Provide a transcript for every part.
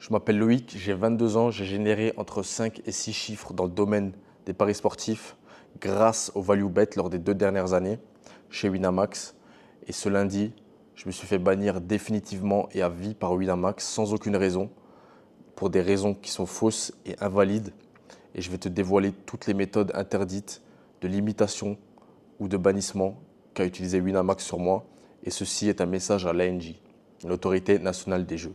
Je m'appelle Loïc, j'ai 22 ans, j'ai généré entre 5 et 6 chiffres dans le domaine des paris sportifs grâce au value bet lors des 2 dernières années chez Winamax. Et ce lundi, je me suis fait bannir définitivement et à vie par Winamax sans aucune raison, pour des raisons qui sont fausses et invalides. Et je vais te dévoiler toutes les méthodes interdites de limitation ou de bannissement qu'a utilisé Winamax sur moi. Et ceci est un message à l'ANJ, l'autorité nationale des jeux.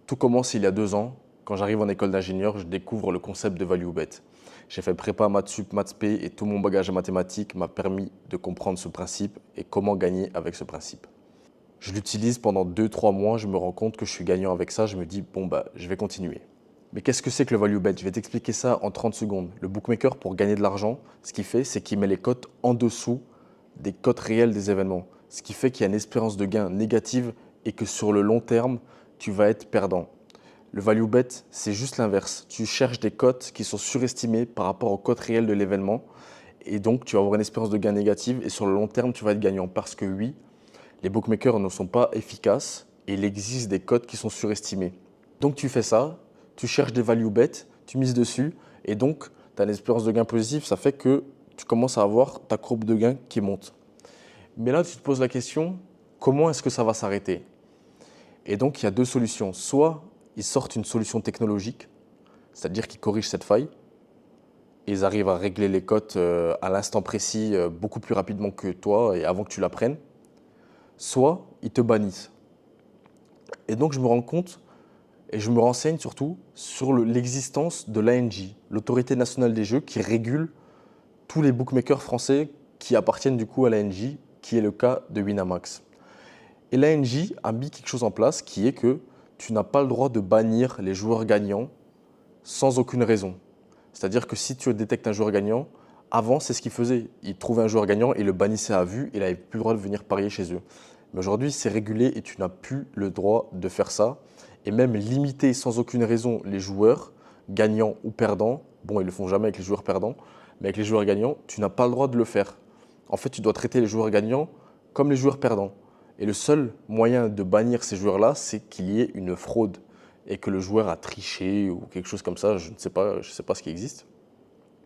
Tout commence il y a 2 ans. Quand j'arrive en école d'ingénieur, je découvre le concept de value bet. J'ai fait prépa, maths sup, maths spé et tout mon bagage mathématique m'a permis de comprendre ce principe et comment gagner avec ce principe. Je l'utilise pendant 2-3 mois, je me rends compte que je suis gagnant avec ça, je me dis bon bah je vais continuer. Mais qu'est-ce que c'est que le value bet? Je vais t'expliquer ça en 30 secondes. Le bookmaker, pour gagner de l'argent, ce qu'il fait, c'est qu'il met les cotes en dessous des cotes réelles des événements. Ce qui fait qu'il y a une espérance de gain négative et que sur le long terme, tu vas être perdant. Le value bet, c'est juste l'inverse. Tu cherches des cotes qui sont surestimées par rapport aux cotes réelles de l'événement et donc tu vas avoir une espérance de gain négative et sur le long terme, tu vas être gagnant parce que oui, les bookmakers ne sont pas efficaces et il existe des cotes qui sont surestimées. Donc tu fais ça, tu cherches des value bets, tu mises dessus et donc tu as une espérance de gain positive, ça fait que tu commences à avoir ta courbe de gain qui monte. Mais là, tu te poses la question, comment est-ce que ça va s'arrêter? Et donc, il y a deux solutions. Soit ils sortent une solution technologique, c'est-à-dire qu'ils corrigent cette faille, et ils arrivent à régler les cotes à l'instant précis beaucoup plus rapidement que toi et avant que tu l'apprennes. Soit ils te bannissent. Et donc, je me rends compte et je me renseigne surtout sur l'existence de l'ANJ, l'Autorité nationale des jeux, qui régule tous les bookmakers français qui appartiennent du coup à l'ANJ, qui est le cas de Winamax. Et l'ANJ a mis quelque chose en place qui est que tu n'as pas le droit de bannir les joueurs gagnants sans aucune raison. C'est-à-dire que si tu détectes un joueur gagnant, avant c'est ce qu'il faisait. Il trouvait un joueur gagnant et le bannissait à vue et il n'avait plus le droit de venir parier chez eux. Mais aujourd'hui c'est régulé et tu n'as plus le droit de faire ça. Et même limiter sans aucune raison les joueurs, gagnants ou perdants, bon ils ne le font jamais avec les joueurs perdants, mais avec les joueurs gagnants, tu n'as pas le droit de le faire. En fait tu dois traiter les joueurs gagnants comme les joueurs perdants. Et le seul moyen de bannir ces joueurs-là, c'est qu'il y ait une fraude et que le joueur a triché ou quelque chose comme ça, je ne sais pas, je sais pas ce qui existe.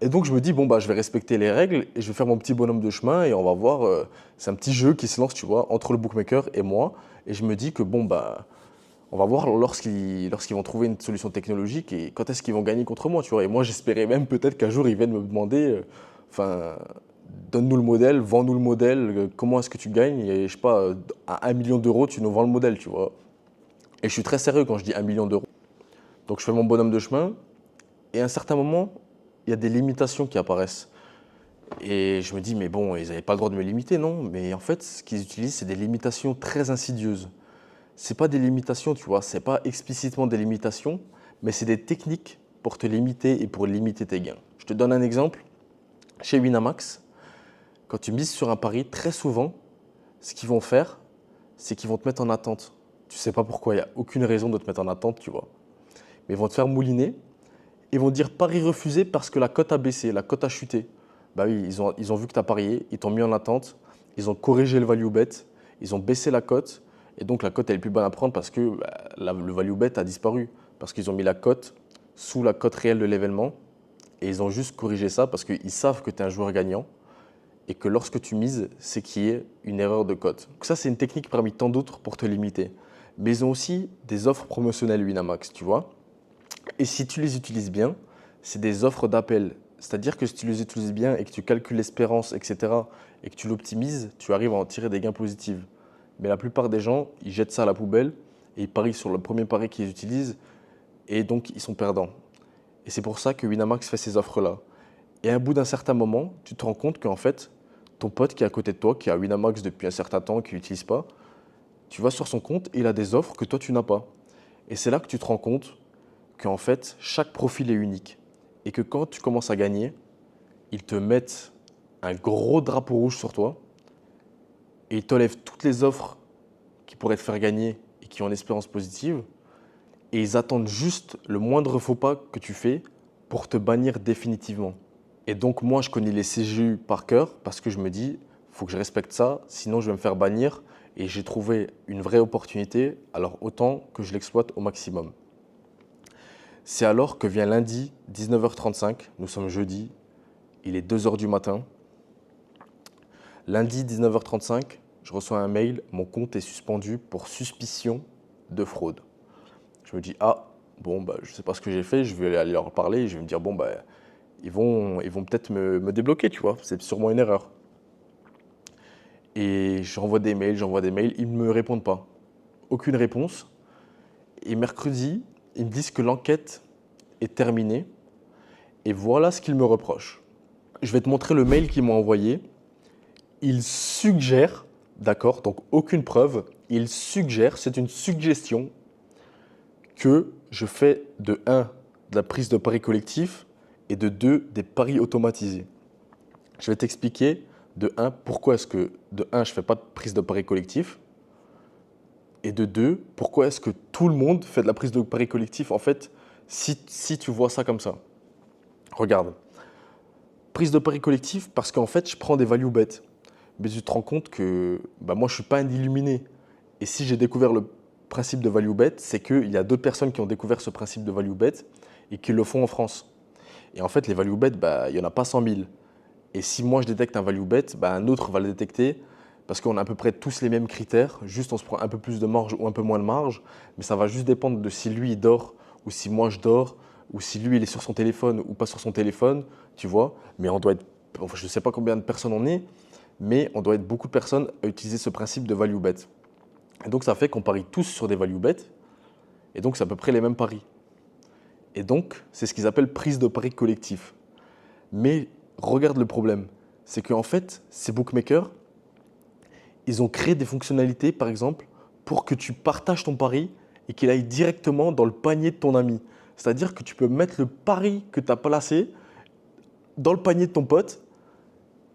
Et donc je me dis, bon, bah, je vais respecter les règles et je vais faire mon petit bonhomme de chemin et on va voir, c'est un petit jeu qui se lance, tu vois, entre le bookmaker et moi. Et je me dis que, bon, bah, on va voir lorsqu'ils vont trouver une solution technologique et quand est-ce qu'ils vont gagner contre moi, tu vois. Et moi, j'espérais même peut-être qu'un jour, ils viennent me demander, enfin, donne-nous le modèle, vends-nous le modèle, comment est-ce que tu gagnes? Et je sais pas, à 1 million d'euros, tu nous vends le modèle, tu vois. Et je suis très sérieux quand je dis 1 million d'euros. Donc je fais mon bonhomme de chemin et à un certain moment, il y a des limitations qui apparaissent. Et je me dis, mais bon, ils n'avaient pas le droit de me limiter, non? Mais en fait, ce qu'ils utilisent, c'est des limitations très insidieuses. Ce n'est pas des limitations, tu vois, ce n'est pas explicitement des limitations, mais c'est des techniques pour te limiter et pour limiter tes gains. Je te donne un exemple. Chez Winamax, quand tu mises sur un pari, très souvent, ce qu'ils vont faire, c'est qu'ils vont te mettre en attente. Tu ne sais pas pourquoi, il n'y a aucune raison de te mettre en attente, tu vois. Mais ils vont te faire mouliner. Ils vont dire pari refusé parce que la cote a baissé, la cote a chuté. Bah oui, ils ont vu que tu as parié, ils t'ont mis en attente, ils ont corrigé le value bet, ils ont baissé la cote. Et donc la cote elle est plus bonne à prendre parce que bah, le value bet a disparu. Parce qu'ils ont mis la cote sous la cote réelle de l'événement. Et ils ont juste corrigé ça parce qu'ils savent que tu es un joueur gagnant et que lorsque tu mises, c'est qu'il y ait une erreur de cote. Donc ça, c'est une technique parmi tant d'autres pour te limiter. Mais ils ont aussi des offres promotionnelles Winamax, tu vois. Et si tu les utilises bien, c'est des offres d'appel. C'est-à-dire que si tu les utilises bien et que tu calcules l'espérance, etc., et que tu l'optimises, tu arrives à en tirer des gains positifs. Mais la plupart des gens, ils jettent ça à la poubelle et ils parient sur le premier pari qu'ils utilisent et donc ils sont perdants. Et c'est pour ça que Winamax fait ces offres-là. Et à bout d'un certain moment, tu te rends compte qu'en fait, ton pote qui est à côté de toi, qui a Winamax depuis un certain temps, qui n'utilise pas, tu vas sur son compte et il a des offres que toi tu n'as pas. Et c'est là que tu te rends compte qu'en fait, chaque profil est unique. Et que quand tu commences à gagner, ils te mettent un gros drapeau rouge sur toi et ils t'enlèvent toutes les offres qui pourraient te faire gagner et qui ont une espérance positive. Et ils attendent juste le moindre faux pas que tu fais pour te bannir définitivement. Et donc moi, je connais les CGU par cœur parce que je me dis, il faut que je respecte ça, sinon je vais me faire bannir. Et j'ai trouvé une vraie opportunité, alors autant que je l'exploite au maximum. C'est alors que vient lundi, 19h35, nous sommes jeudi, il est 2 h du matin. Lundi, 19h35, je reçois un mail, mon compte est suspendu pour suspicion de fraude. Je me dis, ah, bon, bah, je ne sais pas ce que j'ai fait, je vais aller leur parler et je vais me dire, bon, bah, ils vont peut-être me débloquer, tu vois, c'est sûrement une erreur. Et j'envoie des mails, ils ne me répondent pas. Aucune réponse. Et mercredi, ils me disent que l'enquête est terminée et voilà ce qu'ils me reprochent. Je vais te montrer le mail qu'ils m'ont envoyé. Ils suggèrent, d'accord, donc aucune preuve, ils suggèrent, c'est une suggestion, que je fais de 1, de la prise de paris collectif et de 2, des paris automatisés. Je vais t'expliquer de 1, pourquoi est-ce que de 1, je ne fais pas de prise de paris collectif et de 2, pourquoi est-ce que tout le monde fait de la prise de paris collectif en fait, si tu vois ça comme ça. Regarde, prise de paris collectif parce qu'en fait, je prends des value bets. Mais tu te rends compte que bah, moi, je ne suis pas un illuminé. Et si j'ai découvert le principe de value bet, c'est qu'il y a d'autres personnes qui ont découvert ce principe de value bet et qui le font en France. Et en fait, les value bets, bah, il n'y en a pas 100 000. Et si moi, je détecte un value bet, bah, un autre va le détecter parce qu'on a à peu près tous les mêmes critères. Juste, on se prend un peu plus de marge ou un peu moins de marge. Mais ça va juste dépendre de si lui, il dort ou si moi, je dors ou si lui, il est sur son téléphone ou pas sur son téléphone, tu vois. Mais on doit être, enfin, je ne sais pas combien de personnes on est, mais on doit être beaucoup de personnes à utiliser ce principe de value bet. Et donc, ça fait qu'on parie tous sur des value bets, et donc c'est à peu près les mêmes paris. Et donc, c'est ce qu'ils appellent prise de paris collectif. Mais regarde le problème, c'est qu'en fait, ces bookmakers, ils ont créé des fonctionnalités, par exemple, pour que tu partages ton pari et qu'il aille directement dans le panier de ton ami. C'est-à-dire que tu peux mettre le pari que tu as placé dans le panier de ton pote,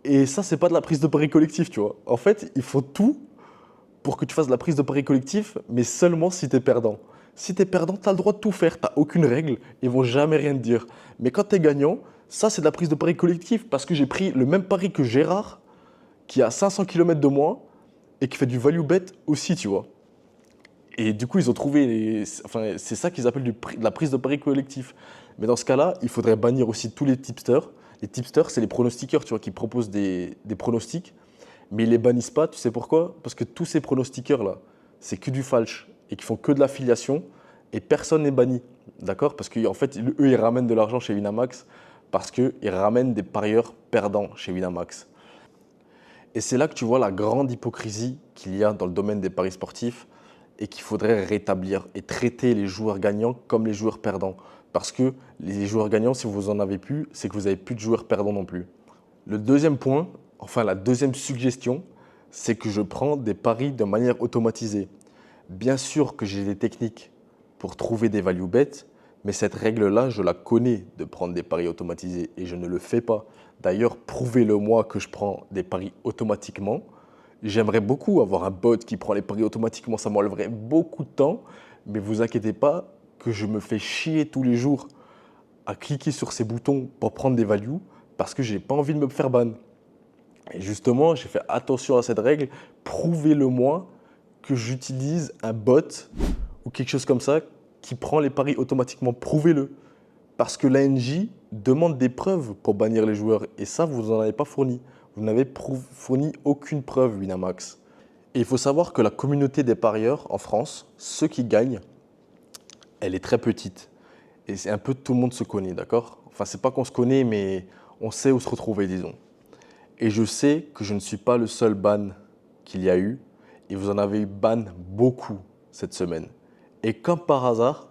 et ça, c'est pas de la prise de paris collectif, tu vois. En fait, il faut tout pour que tu fasses de la prise de paris collectif, mais seulement si tu es perdant. Si tu es perdant, tu as le droit de tout faire, tu n'as aucune règle, ils vont jamais rien te dire. Mais quand tu es gagnant, ça c'est de la prise de paris collectif parce que j'ai pris le même pari que Gérard, qui a 500 km de moi et qui fait du value bet aussi, tu vois. Et du coup, ils ont trouvé, enfin, c'est ça qu'ils appellent de la prise de paris collectif. Mais dans ce cas-là, il faudrait bannir aussi tous les tipsters. Les tipsters, c'est les pronostiqueurs, tu vois, qui proposent des pronostics. Mais ils ne les bannissent pas, tu sais pourquoi? Parce que tous ces pronostiqueurs-là, c'est que du falche et qui font que de l'affiliation et personne n'est banni. D'accord? Parce qu'en fait, eux, ils ramènent de l'argent chez Winamax parce qu'ils ramènent des parieurs perdants chez Winamax. Et c'est là que tu vois la grande hypocrisie qu'il y a dans le domaine des paris sportifs et qu'il faudrait rétablir et traiter les joueurs gagnants comme les joueurs perdants. Parce que les joueurs gagnants, si vous en avez plus, c'est que vous n'avez plus de joueurs perdants non plus. Le deuxième point, enfin la deuxième suggestion, c'est que je prends des paris de manière automatisée. Bien sûr que j'ai des techniques pour trouver des value bets, mais cette règle-là, je la connais de prendre des paris automatisés et je ne le fais pas. D'ailleurs, prouvez-le moi que je prends des paris automatiquement. J'aimerais beaucoup avoir un bot qui prend les paris automatiquement, ça m'enlèverait beaucoup de temps, mais vous inquiétez pas que je me fais chier tous les jours à cliquer sur ces boutons pour prendre des values parce que je n'ai pas envie de me faire ban. Et justement, j'ai fait attention à cette règle. Prouvez-le moi que j'utilise un bot ou quelque chose comme ça qui prend les paris automatiquement. Prouvez-le. Parce que l'ANJ demande des preuves pour bannir les joueurs. Et ça, vous n'en avez pas fourni. Vous n'avez fourni aucune preuve, Winamax. Et il faut savoir que la communauté des parieurs en France, ceux qui gagnent, elle est très petite. Et c'est un peu tout le monde se connaît, d'accord? Enfin, c'est pas qu'on se connaît, mais on sait où se retrouver, disons. Et je sais que je ne suis pas le seul ban qu'il y a eu. Et vous en avez eu ban beaucoup cette semaine. Et comme par hasard,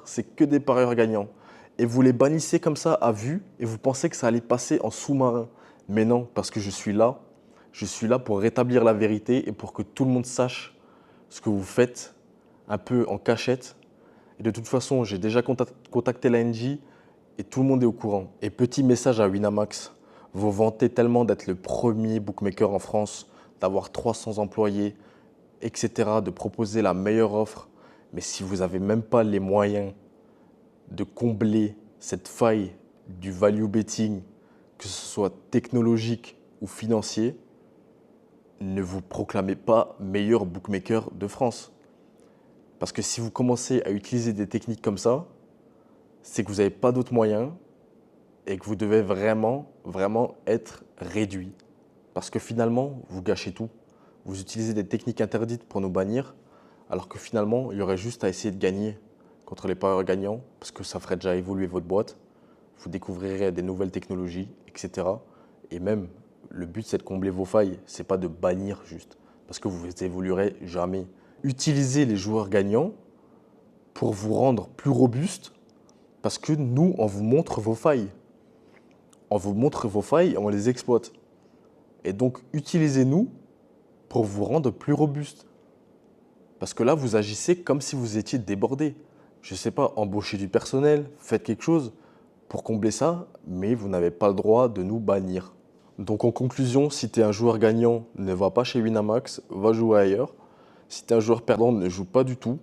c'est que des parieurs gagnants. Et vous les bannissez comme ça à vue et vous pensez que ça allait passer en sous-marin. Mais non, parce que je suis là. Je suis là pour rétablir la vérité et pour que tout le monde sache ce que vous faites un peu en cachette. Et de toute façon, j'ai déjà contacté l'ANJ et tout le monde est au courant. Et petit message à Winamax, vous vantez tellement d'être le premier bookmaker en France, d'avoir 300 employés, etc., de proposer la meilleure offre. Mais si vous n'avez même pas les moyens de combler cette faille du value betting, que ce soit technologique ou financier, ne vous proclamez pas meilleur bookmaker de France. Parce que si vous commencez à utiliser des techniques comme ça, c'est que vous n'avez pas d'autres moyens et que vous devez vraiment, vraiment être réduit. Parce que finalement, vous gâchez tout. Vous utilisez des techniques interdites pour nous bannir, alors que finalement, il y aurait juste à essayer de gagner contre les parieurs gagnants, parce que ça ferait déjà évoluer votre boîte. Vous découvrirez des nouvelles technologies, etc. Et même, le but, c'est de combler vos failles. C'est pas de bannir juste, parce que vous évoluerez jamais. Utilisez les joueurs gagnants pour vous rendre plus robuste, parce que nous, on vous montre vos failles. On vous montre vos failles et on les exploite. Et donc, utilisez-nous pour vous rendre plus robuste. Parce que là, vous agissez comme si vous étiez débordé. Je ne sais pas, embauchez du personnel, faites quelque chose pour combler ça, mais vous n'avez pas le droit de nous bannir. Donc en conclusion, si tu es un joueur gagnant, ne va pas chez Winamax, va jouer ailleurs. Si tu es un joueur perdant, ne joue pas du tout.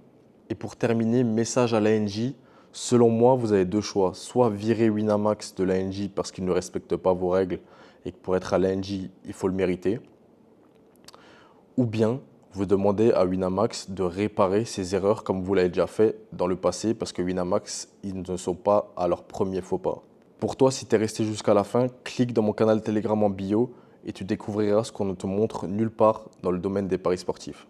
Et pour terminer, message à l'ANJ, selon moi, vous avez deux choix. Soit virer Winamax de l'ANJ parce qu'il ne respecte pas vos règles et que pour être à l'ANJ, il faut le mériter. Ou bien vous demandez à Winamax de réparer ces erreurs comme vous l'avez déjà fait dans le passé parce que Winamax, ils ne sont pas à leur premier faux pas. Pour toi, si tu es resté jusqu'à la fin, clique dans mon canal Telegram en bio et tu découvriras ce qu'on ne te montre nulle part dans le domaine des paris sportifs.